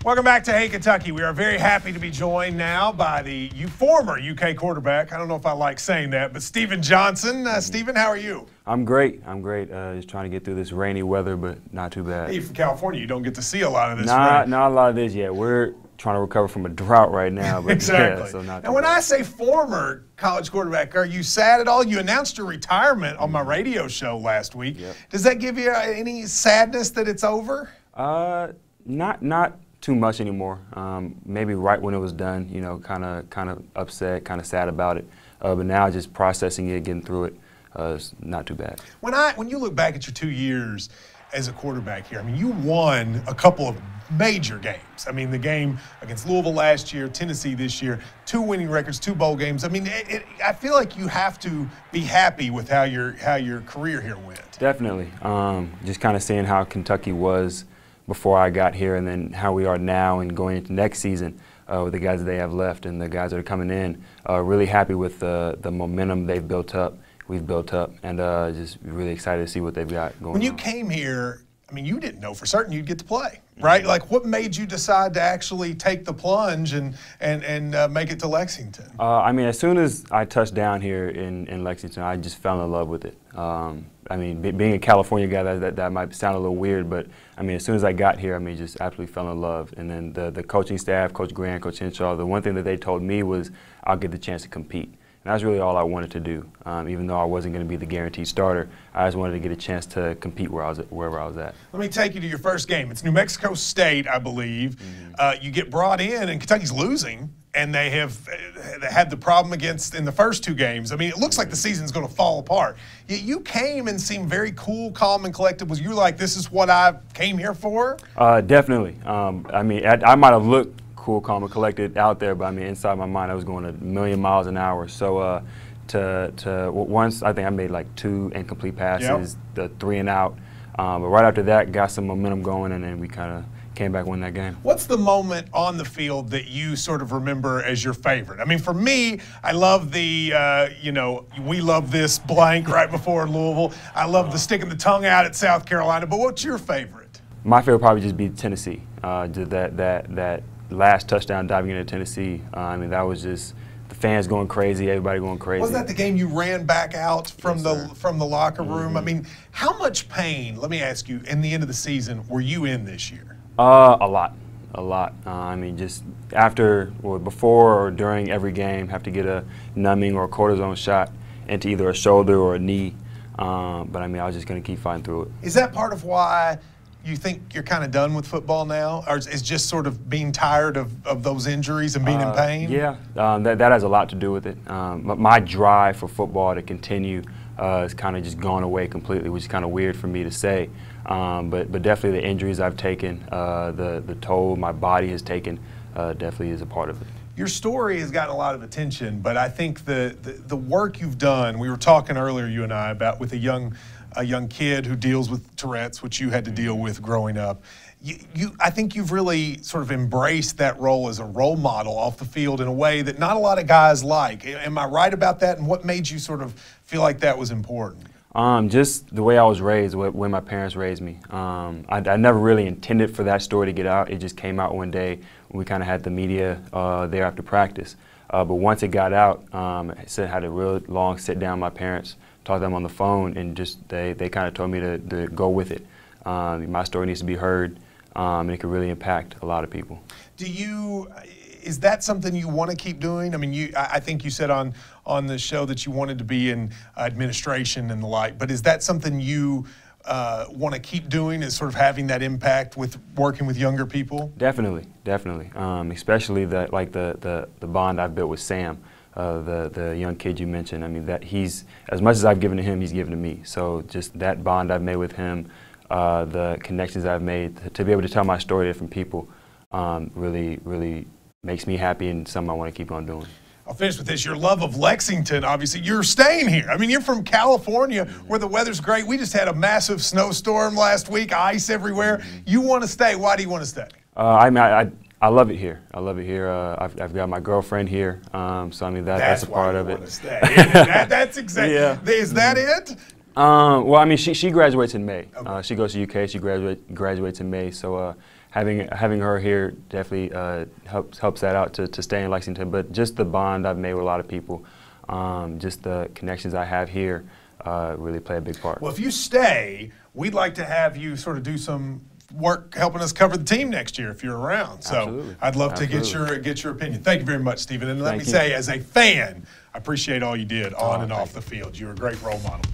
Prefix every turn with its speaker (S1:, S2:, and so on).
S1: Welcome back to Hey Kentucky. We are very happy to be joined now by the former UK quarterback. I don't know if I like saying that, but Stephen Johnson. Stephen, how are you?
S2: I'm great. I'm great. Just trying to get through this rainy weather, but not too bad.
S1: Hey, you're from California. You don't get to see a lot of this rain.
S2: Not a lot of this yet. We're trying to recover from a drought right now. But
S1: exactly.
S2: Yeah, so not
S1: and when
S2: bad.
S1: I say former college quarterback, are you sad at all? You announced your retirement on my radio show last week.
S2: Yep.
S1: Does that give you any sadness that it's over?
S2: Not too much anymore. Maybe right when it was done, you know, kind of upset, kind of sad about it. But now just processing it, getting through it, it's not too bad.
S1: When you look back at your 2 years as a quarterback here, I mean, you won a couple of major games. I mean, the game against Louisville last year, Tennessee this year, 2 winning records, 2 bowl games. I mean, I feel like you have to be happy with how your career here went.
S2: Definitely. Just kind of seeing how Kentucky was before I got here, and then how we are now and going into next season with the guys that they have left and the guys that are coming in. Really happy with the momentum they've built up, we've built up, and just really excited to see what they've got going on.
S1: When you came here, I mean, you didn't know for certain you'd get to play, right? Like, what made you decide to actually take the plunge and make it to Lexington?
S2: I mean, as soon as I touched down here in Lexington, I just fell in love with it. I mean, being a California guy, that might sound a little weird, but I mean, as soon as I got here, I mean, just absolutely fell in love. And then the coaching staff, Coach Grant, Coach Henshaw, the one thing that they told me was I'll get the chance to compete. And that's really all I wanted to do. Even though I wasn't going to be the guaranteed starter, I just wanted to get a chance to compete wherever I was at.
S1: Let me take you to your first game. It's New Mexico State, I believe. You get brought in, and Kentucky's losing, and they have had the problem in the first 2 games. I mean, it looks like the season's going to fall apart. You came and seemed very cool, calm, and collected. Was you like, this is what I came here for?
S2: Definitely. I mean, I might have looked cool, calm, and collected out there, but I mean, inside my mind, I was going a million miles an hour. So once, I think I made like 2 incomplete passes, the 3 and out. But right after that, got some momentum going, and then we kind of came back winning that game.
S1: What's the moment on the field that you sort of remember as your favorite? I mean, for me, I love the, we love this blank right before Louisville. I love the sticking the tongue out at South Carolina. But what's your favorite?
S2: My favorite probably just be Tennessee. That last touchdown diving into Tennessee. I mean, that was just the fans going crazy, everybody going crazy.
S1: Wasn't that the game you ran back out from the locker room? I mean, how much pain, let me ask you, in the end of the season, were you in this year?
S2: A lot. I mean, just after or before or during every game, have to get a numbing or a cortisone shot into either a shoulder or a knee. But I mean, I was just going to keep fighting through it.
S1: Is that part of why you think you're kind of done with football now, or is just sort of being tired of those injuries and being in pain?
S2: Yeah, that has a lot to do with it. My drive for football to continue has kind of just gone away completely, which is kind of weird for me to say. But definitely the injuries I've taken, the toll my body has taken, definitely is a part of it.
S1: Your story has gotten a lot of attention, but I think the work you've done, we were talking earlier, you and I, about with a young kid who deals with Tourette's, which you had to deal with growing up. I think you've really sort of embraced that role as a role model off the field in a way that not a lot of guys like. Am I right about that? And what made you sort of feel like that was important?
S2: Just the way I was raised, the way my parents raised me. I never really intended for that story to get out. It just came out one day when we kind of had the media there after practice. But once it got out, I had a real long sit down with my parents, talked to them on the phone, and just they kind of told me to go with it. My story needs to be heard, and it could really impact a lot of people.
S1: Is that something you want to keep doing? I mean, I think you said on the show that you wanted to be in administration and the like, but is that something you want to keep doing, is sort of having that impact with working with younger people?
S2: Definitely. Especially the bond I've built with Sam. The young kid you mentioned, I mean, that he's, as much as I've given to him, he's given to me. So just that bond I've made with him, the connections I've made, to be able to tell my story to different people, really makes me happy and something I want to keep on doing.
S1: I'll finish with this. Your love of Lexington, obviously, you're staying here. I mean, you're from California where the weather's great. We just had a massive snowstorm last week, ice everywhere. You want to stay. Why do you want to stay?
S2: I love it here. I've got my girlfriend here, so I mean that's a part of it.
S1: That's exactly. Yeah. Is that it?
S2: Well, I mean, she graduates in May. Okay. She goes to UK. She graduates in May. So having her here definitely helps that out to stay in Lexington. But just the bond I've made with a lot of people, just the connections I have here, really play a big part.
S1: Well, if you stay, we'd like to have you sort of do some work helping us cover the team next year if you're around. So
S2: Absolutely.
S1: I'd love to
S2: Absolutely.
S1: get your opinion. Thank you very much, Stephen. And let
S2: Thank
S1: me
S2: you.
S1: say, as a fan, I appreciate all you did on and
S2: thank
S1: off the field. You're a great role model.